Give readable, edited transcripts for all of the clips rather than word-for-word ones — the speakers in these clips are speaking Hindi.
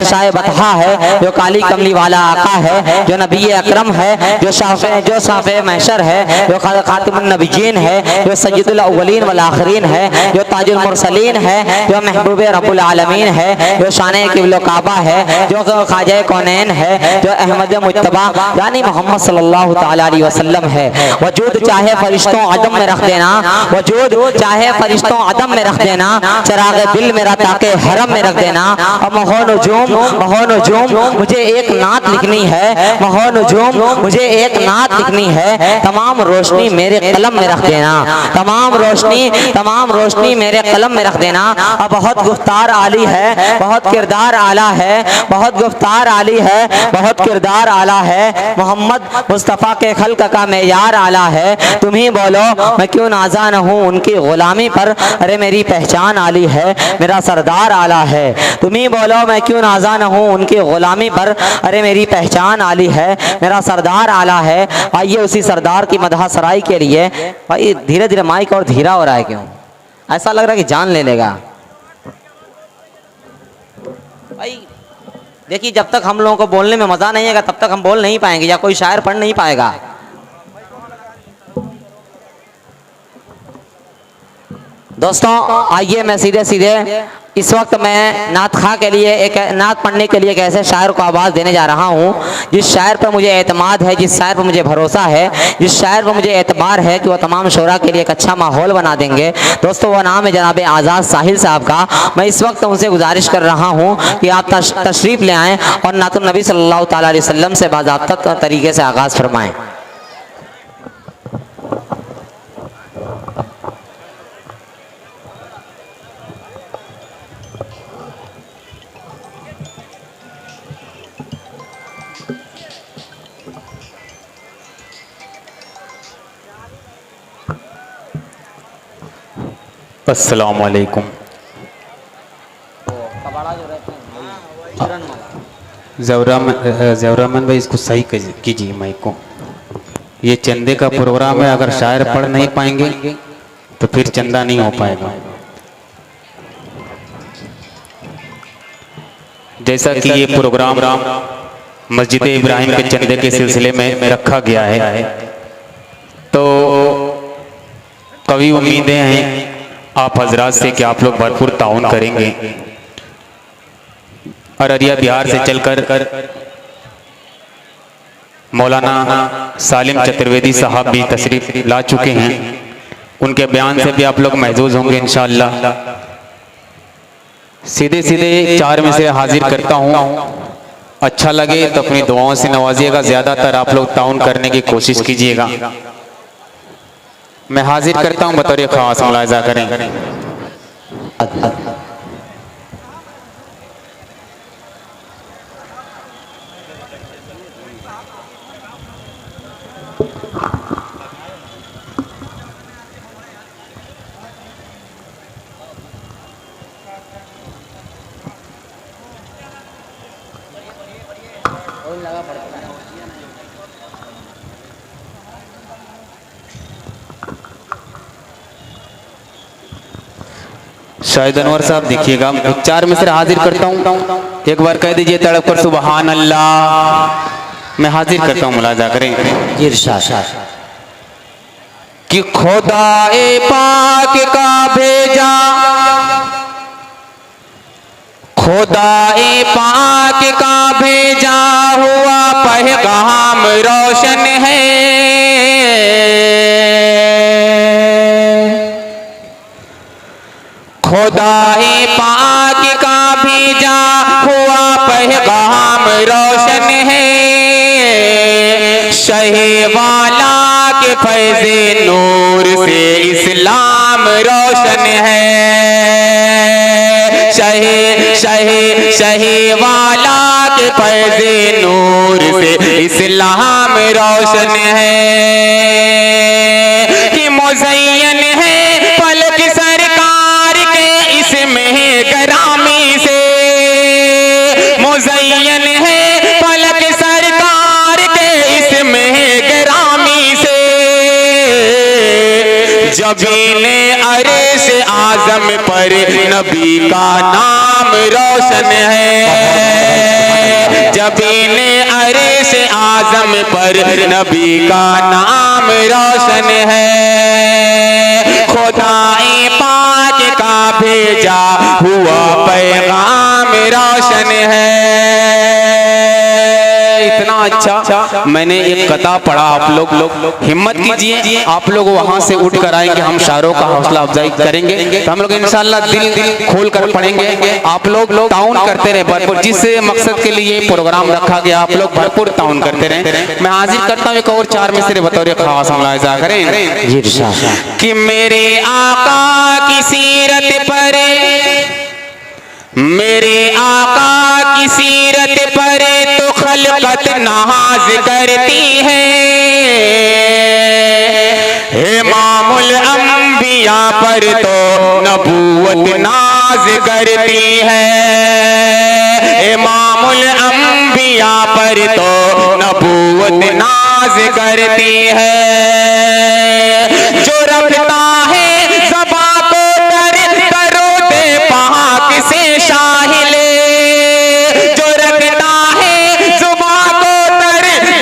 शहंशाह बतहा है, जो काली कमली वाला आका है, जो नबी अकरम है, जो शाफ़े महशर है, जो खातिमुन नबीयीन है, जो सय्यदुल अव्वलीन वल आखिरीन है, जो ताजुल मुरसलीन है, जो महबूब रब्बुल आलमीन है, जो शान क़िबला काबा है, जो ख्वाजा कौनैन है, जो अहमद मुज्तबा यानी मोहम्मद सल्लल्लाहु तआला अलैहि वसल्लम है। वजूद चाहे फरिश्तों अदम में रख देना, वजूद चाहे फरिश्तों अदम में रख देना, चराग दिल मेरा ताके हरम में रख देना। और महो नजूम मुझे एक नात लिखनी है, महो नजूम मुझे एक नात लिखनी है, तमाम रोशनी मेरे कलम में रख देना, तमाम रोशनी मेरे कलम में रख देना। और बहुत गुफ्तार आली है, बहुत किरदार आला है, बहुत गुफ्तार आली है, बहुत किरदार आला है, मोहम्मद मुस्तफ़ा के खल्क का मेयार आला है। तुम ही बोलो मैं क्यों नाज़ा न हूँ उनकी गुलामी पर, अरे मेरी पहचान आली है, मेरा सरदार आला है। तुम ही बोलो मैं क्यों नाज़ा न हूँ उनकी गुलामी पर, अरे मेरी पहचान आली है, मेरा सरदार आला है। आइए उसी सरदार की मदह सराई के लिए। भाई धीरे धीरे माइक और धीरा हो रहा है, क्यों ऐसा लग रहा है कि जान ले लेगा? भाई देखिए, जब तक हम लोगों को बोलने में मज़ा नहीं आएगा तब तक हम बोल नहीं पाएंगे या कोई शायर पढ़ नहीं पाएगा। दोस्तों आइए मैं सीधे इस वक्त मैं नात खा के लिए एक नात पढ़ने के लिए एक ऐसे शायर को आवाज़ देने जा रहा हूँ जिस शायर पर मुझे एतमाद है, जिस शायर पर मुझे भरोसा है, जिस शायर पर मुझे एतबार है कि वह तमाम शोरा के लिए एक अच्छा माहौल बना देंगे। दोस्तों वह नाम है जनाब आज़ाद साहिल साहब का। मैं इस वक्त उनसे गुजारिश कर रहा हूँ कि आप तशरीफ़ ले आएँ और नातुन नबी सल्लल्लाहु तआला अलैहि वसल्लम से बाज़ाब्ता तरीके से आगाज़ फरमाएँ। अस्सलाम वालेकुम। ज़वरामन भाई इसको सही कीजिए माइक को। ये चंदे का प्रोग्राम है, अगर शायर पढ़ नहीं पाएंगे तो फिर चंदा नहीं हो पाएगा। जैसा कि ये प्रोग्राम मस्जिद इब्राहिम के चंदे के सिलसिले में रखा गया है, तो कभी उम्मीदें हैं आप हजरात से कि आप लोग भरपूर ताउन करेंगे। अररिया बिहार से चलकर मौलाना सालिम चतुर्वेदी साहब भी तशरीफ ला चुके हैं, उनके बयान से भी आप लोग महजूज होंगे इंशाअल्लाह। सीधे चार में से हाजिर करता हूँ, अच्छा लगे तो अपनी दुआओं से नवाजिएगा। ज़्यादातर आप लोग ताउन करने की कोशिश कीजिएगा। मैं हाजिर करता हूँ, बतौर खास मुलाहिज़ा करें। शाहिद अनवर साहब देखिएगा, चार में से हाजिर करता हूँ। एक बार कह दीजिए तड़प कर सुबहान अल्लाह। मैं हाजिर करता हूँ, मुलाजा करें। कि खुदाए पाक का भेजा, खुदाए पाक का भेजा हुआ पैगाम रोशन है। खुदाए पाक का भेजा हुआ पैगाम रोशन है। शहे वाला के फैज़े नूर से इस्लाम रोशन है। शहे वाला के फैज़े नूर से इस्लाम रोशन है। कि मुज़य्यन है पलक सरकार के इसमें गरामी से। मुज़य्यन है पलक सरकार के इसमें गरामी से। जबीने अर्श आज़म पर नबी का नाम रोशन है। जबीने अर्श आजम पर नबी का नाम रोशन है। खुदाए पाक का भेजा हुआ पैगाम रोशन है। इतना अच्छा मैंने एक कथा पढ़ा। आप लोग हिम्मत कीजिए, आप लोग वहां से उठ कर आएंगे, हम शायरों का हौसला अफजाई करेंगे। तो हम लोग इंशाल्लाह दिल खोल कर पढ़ेंगे। आप लोग ताउन करते रहे भरपूर, जिस मकसद के लिए प्रोग्राम रखा गया आप लोग भरपूर ताउन करते रहे। मैं हाजिर करता हूँ एक और 4 मिसरे बतौर खास मुलाहिजा करें कि मेरे आका की सीरत पर, मेरे आका की सीरत पर तो खलकत नाज करती है। इमामुल अंबिया पर तो नबूवत नाज करती है। इमामुल अंबिया पर तो नबूवत नाज करती है। जो रखता है ज़बां को दरोदे पाक से शाहिले, जो रखता है ज़बां को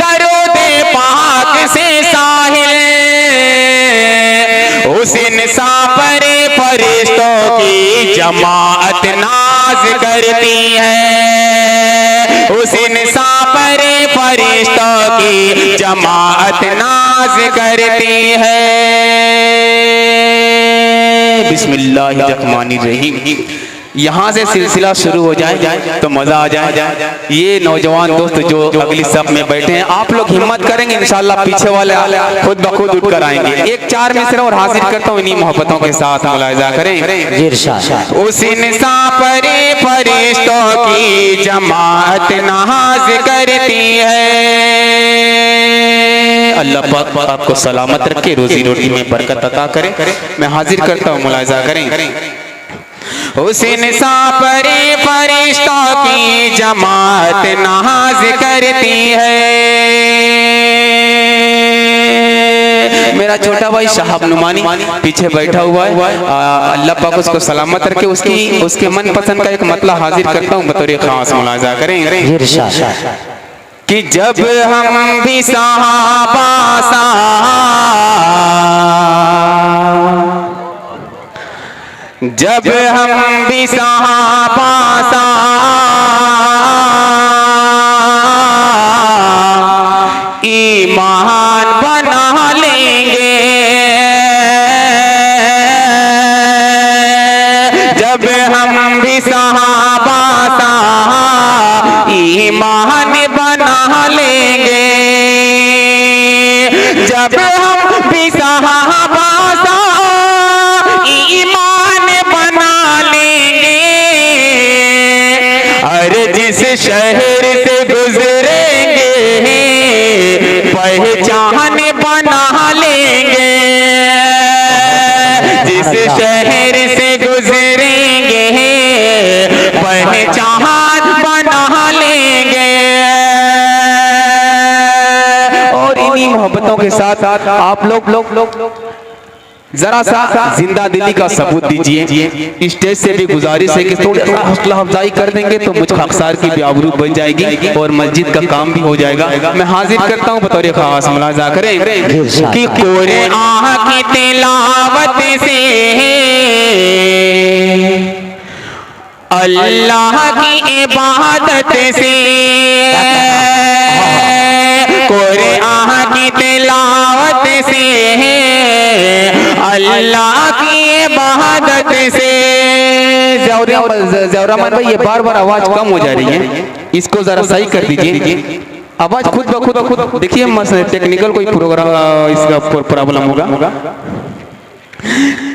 दरोदे पाक से साहिले, उस इंसान पर फरिश्तों की जमाअत नाज करती है। उस इंसान पर फरिश्तों की जमाअत नाज करती है। बिस्मिल्लाहिर्रहमानिर्रहीम। यहाँ से सिलसिला शुरू हो जाए तो मजा आ जाए। ये नौजवान दोस्त जो अगली सब में बैठे हैं, आप लोग हिम्मत करेंगे इंशाल्लाह पीछे वाले खुद ब खुद उठ कर आएंगे। एक 4 मिसरे और हाजिर करता हूँ, इन्हीं मोहब्बतों के साथ मुलाहिजा करें। उस इंसान पर फरिश्तों की जमात नाज करती है। अल्लाह पाक आपको सलामत रखे, रोजी रोटी में बरकत अता करे। मैं हाजिर करता हूँ, मुलाहिजा करें। उस इंसान पर फरिश्तों की जमात नाज करती है। मेरा छोटा भाई शाहब नुमानी पीछे बैठा हुआ है, अल्लाह पाक उसको सलामत रखे। उसके मन पसंद का एक मतलब हाजिर करता हूँ बतौर खास, मुलाहिजा करें कि जब हम भी सहाबा सा, जब हम भी सहाबा सा ईमान बना लेंगे, जब हम भी सहाबा सा ईमान बना लेंगे, जब हम भी सहाबा सा ईमान बना लेंगे। अरे जिस शहर से गुजरेंगे पहचान बना लेंगे, जिस शहर से गुजरेंगे पहचान बना लेंगे। और इन्हीं मोहब्बतों के साथ आप लोग जरा सा जिंदा दिली का सबूत दीजिए। स्टेज से भी गुजारिश है कि थोड़ा सा हौसला अफजाई कर देंगे तो मुझ खाकसार की भी आबरू बन जाएगी और मस्जिद का काम भी हो जाएगा। मैं हाजिर करता हूँ बतौर खास, मुलाहिजा करें कि कुरान की तिलावत से अल्लाह की इबादत से, कुरान की तिलावत से अल्लाह की इबादत से। ज़ौरामन भाई ये बार बार आवाज कम हो जा रही है, इसको जरा सही कर दीजिए। आवाज खुद ब खुद देखिए, टेक्निकल कोई प्रोग्राम इसका प्रॉब्लम होगा।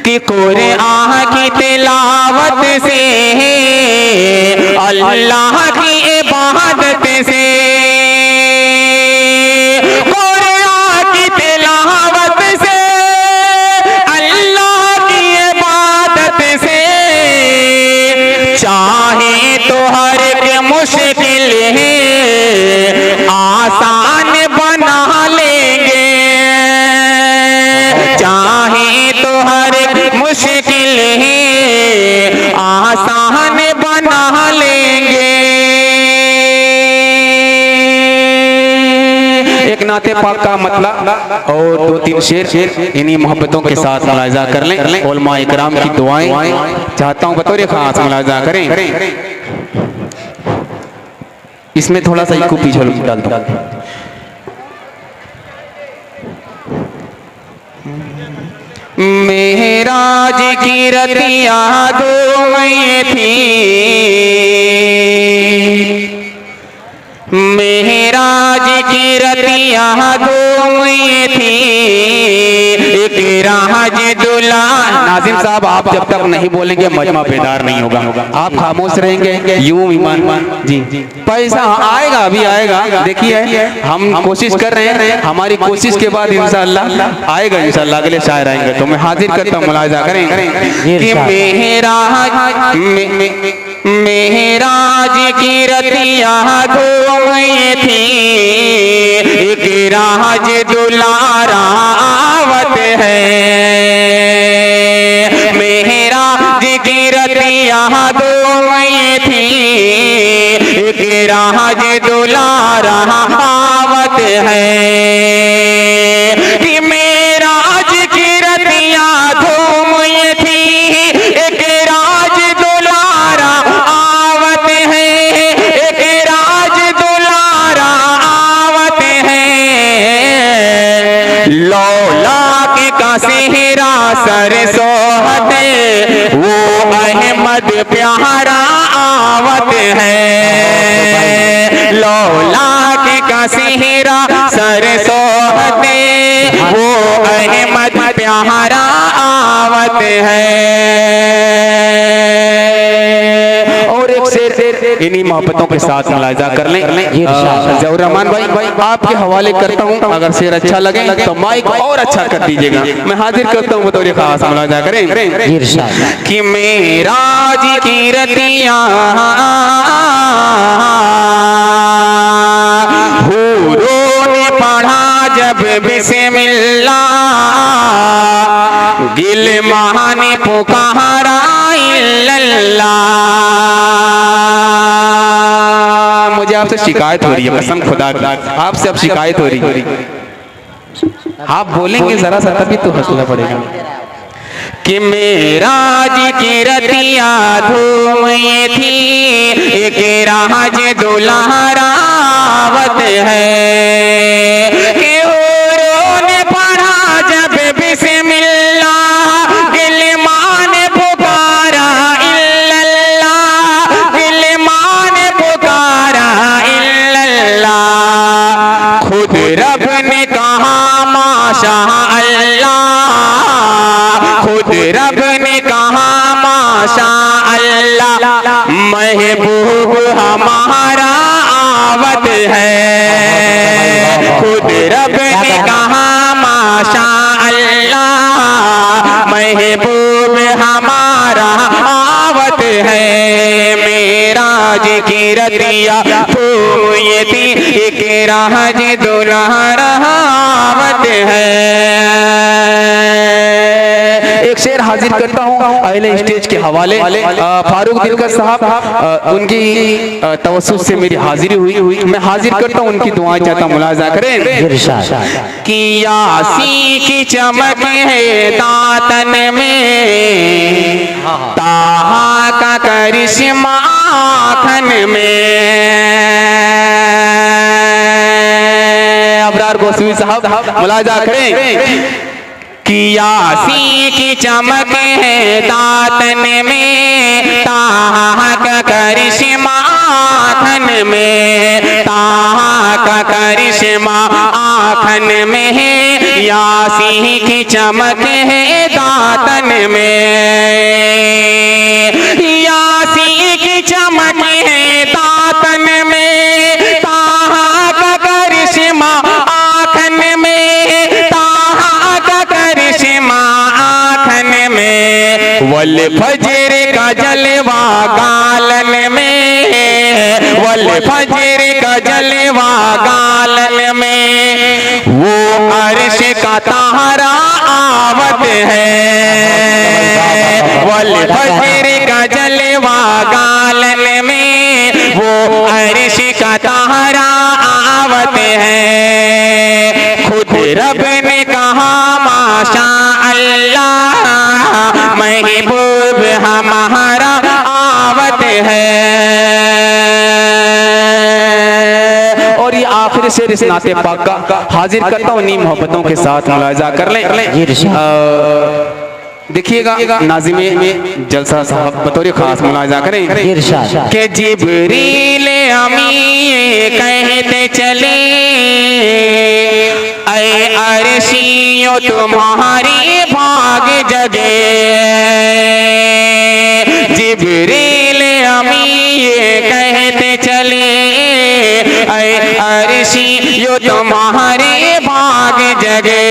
कि कुरान की तिलावत से अल्लाह की इबादत से, कुरान की तिलावत से अल्लाह की इबादत से, चाहे तो हर एक मुश्किल है आसान बना लेंगे, चाहे तो हर एक मुश्किल है आसान बना लेंगे। एक नाते पाक का मतलब और 2-3 शेर इन्हीं मोहब्बतों के साथ मुलाहिजा कर लें। उलमा इकराम की दुआएं चाहता हूँ बतौर खास मुलाहिजा करें। इसमें थोड़ा सा इको पीछे डाल दो। मेराज की रतिया दो में थी, मेराज की रतिया दो में थी, एक राज दुल्हा। नाजिम साहब आप जब तक नहीं बोलेंगे मजमा बेदार नहीं होगा, आप खामोश रहेंगे यूं ईमान जी। पैसा आएगा, अभी आएगा, देखिए हम कोशिश कर रहे हैं, हमारी कोशिश के बाद इंशाअल्लाह आएगा, इंशाअल्लाह अगले शायर आएंगे तो मैं हाजिर करता हूँ, मुलाहिजा करें कि मेराज की रतिया दो में थी, एक राज दुलारा आवत है, मेराज की रतिया दो में थी, एक राज दुलारा आवत है, कि मेराज की रतिया दो में थी, एक राज दुलारा आवत है, एक राज दुलारा आवत है, लौला के का सेहरा सर सोहते, वो अहमद प्यारा आवत है, लौला के का सेहरा सर सोहते, वो अहमद प्यारा आवत है। और एक शेर इन्हीं मोहब्बतों के साथ मुलाहिजा कर लें। ज़हूर रहमान भाई आपके हवाले करता हूँ, अगर शेर अच्छा लगे तो माइक और अच्छा कर दीजिएगा, मैं हाजिर करता हूँ बतौर खास मुलाहिजा करें कि मेराज की रतिया हूरों ने पढ़ा जब बिस्मिल्लाह, गिलमान ने पुकारा इल्लल्लाह। मुझे आपसे शिकायत हो रही है, कसम खुदा की आपसे अब शिकायत हो रही है, आप बोलेंगे जरा सा तभी तो हंसना पड़ेगा कि मेराज की रतिया धूम ये थी, एक राज दुल्हरा आवत है, कि हूरों ने पढ़ा जब बिस्मिल्लाह, गिलमान पुकारा इल्लल्लाह, गिलमान पुकारा इल्लल्लाह। खुद रब ने कहा माशा अल्लाह, खुद रब ने कहा माशा अल्लाह, महबूब हमारा आवत है, खुद रब ने कहा माशा अल्लाह, महबूब हमारा आवत है, मेराज की रतिया ये थी, एक राज दुल्हरा आवत है। एक शेर हाजिर करता हूँ अहले स्टेज के हवाले, फारूक दिलकर साहब उनकी तवस्सुत से मेरी हाजिरी हुई, मैं हाजिर करता हूँ, उनकी दुआएं चाहता हूँ, मुलाहिजा करें कि यासी की चमक है दातन में, ताहा का करिश्मा आँखन में। अबरार गोस्वामी साहब मुलाहिजा करें कि यासी की चमक है दातन में, ताहा का करिश्मा आँखन में, ताहा का करिश्मा आँखन में है, यासी की चमक है दातन में, यासी की चमक है दातन में, ताहा का करिश्मा आँखन में, ताहा का करिश्मा आँखन में, वल फजर का जलवा गालन में, वल फजर का जलवा गालन में, वो अर्श का तारा आवत है, वल फजर का जलवा गालन में, वो अर्श का तारा आवत है। और ये आखिरी शेर इस नाते पाक का हाजिर करता हूँ, नी मोहब्बतों के साथ मुलाजा कर लें। देखिएगा नाज़िमे जलसा साहब बतौर खास मुलाजा करें कि जिब्रील अमीन कहते चले ऐ अर्शियों तुम्हारी भाग जगे, जिब्रील अमीन कहते चले ऐ अर्शियों तुम्हारी भाग जगे,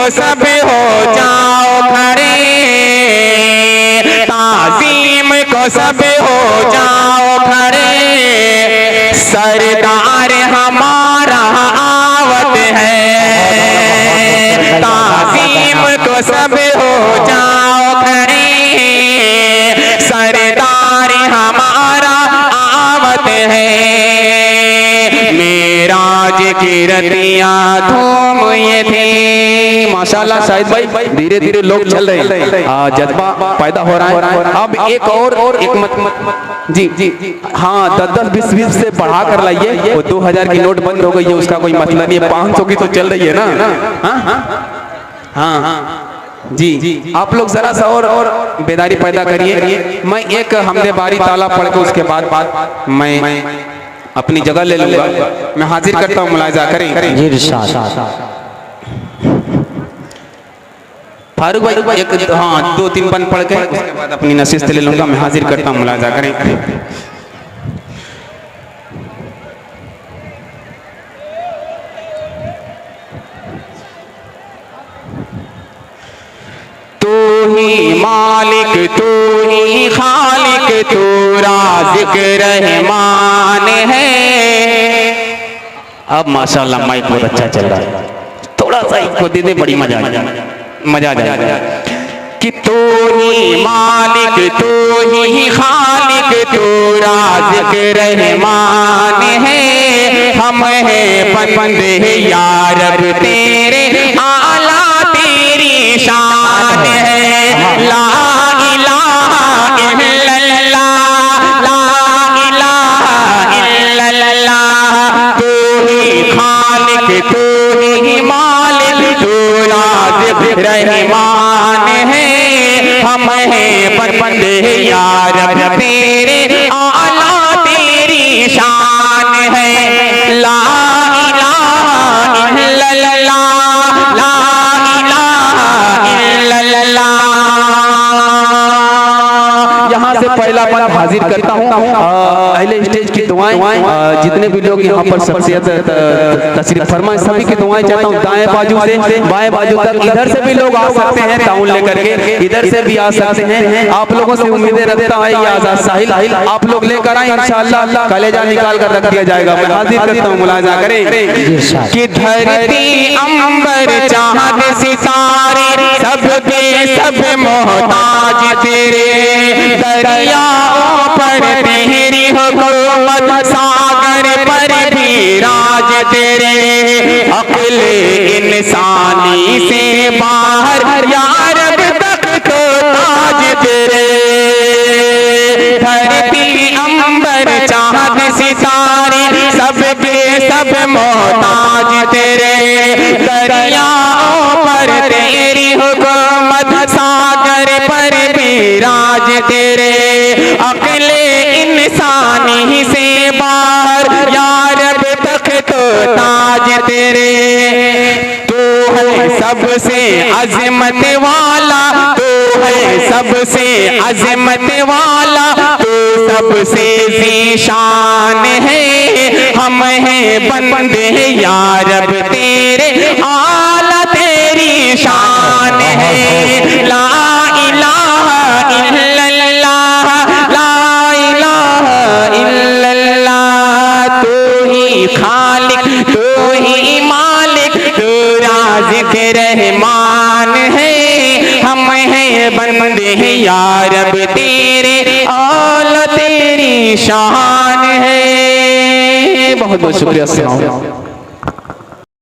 सब हो जाओ खड़े, ताज़ीम को सब हो जाओ खड़े, सरदार हमारा आवत है, ताज़ीम को सब हो जाओ खड़े, सरदार हमारा आवत है, मेराज की रतियाँ धूम ये थी। माशाल्लाह शाहिद भाई धीरे धीरे लोग चल रहे हैं, जज्बा पैदा हो रहा है। अब एक और एक मत जी हाँ 10-20 से बढ़ा कर लाइए, वो 2000 की नोट बंद हो गई है, उसका कोई मतलब नहीं है, 500 की तो चल रही है ना। हाँ जी आप लोग जरा सा और बेदारी पैदा करिए। मैं एक हमदे बारी ताला पढ़ के उसके बाद मैं अपनी जगह ले लूंगा, मैं हाजिर करता हूँ, मुलाजा करें। फारूक भाई एक हाँ 2-3 पन पढ़ के उसके बाद अपनी नसीहत ले लूंगा, मैं हाजिर करता हूँ, मुलाजा करें। तू ही मालिक तू ही खालिक तू राज़िक रहमान है। अब माशाल्लाह माइक बहुत अच्छा चल रहा है, थोड़ा सा इसको दे दे, बड़ी मजा आ जाएगा। कि तू ही मालिक तू ही खालिक तू राज़िक रहमान है, हम हैं बंदे या रब तेरे, आला तेरी शान है, ला इलाहा इल्लल्लाह, ला इलाहा इल्लल्लाह, तू ही खालिक तू ही मालिक तू राज़िक रहमान है, हम हैं बंदे या रब तेरे, आला तेरी शान है, ला इलाहा इल्लल्लाह, ला इलाहा इल्लल्लाह। यहाँ से पहला पन हाजिर करता हूँ, अहले स्टेज की दुआएं, जितने भी लोग यहाँ पर शख्सियत तशरीफ फरमा सभी की दुआएं चाहता हूँ, दाएं बाजू से बाएं बाजू तक, इधर से भी लोग आ सकते हैं ताउन लेकर के, इधर से भी आ सकते हैं। आप लोगों से उम्मीदें रखता है ये आजाद साहिल आप लोग लेकर आए, इंशाअल्लाह कलेजा निकाल कर रख दिया जाएगा। मैं हाजिर करता हूँ, मुलाजा करें कि धरती अंबर चांद सितारे सबके सब मोहताज तेरे, दरियाओं पर तेरी हुकूमत, सागर पर भी राज तेरे, अक्ल इंसानी से बाहर या रब तक तो ताज तेरे, धरती अंबर चांद सितारे सबके सब मोहताज तेरे, दरियाओं पर तेरी हुकूमत, सागर पर भी राज तेरे, अक्ल इंसानी से बाहर या रब तक तो ताज तेरे, तू है सबसे अजमत वाला, तू है सबसे अजमत वाला, तू सबसे ज़ीशान है, हम हैं बंदे या रब तेरे, आला तेरी शान है, ला इलाहा इल्लल्लाह, ला इलाहा इल्लल्लाह, तू ही खालिक तू ही मालिक तू राज़िक रहमान है, हम हैं बंदे या रब तेरे, आला तेरी शान है। बहुत बहुत बहुत शुक्रिया। अस्सलाम वालेकुम।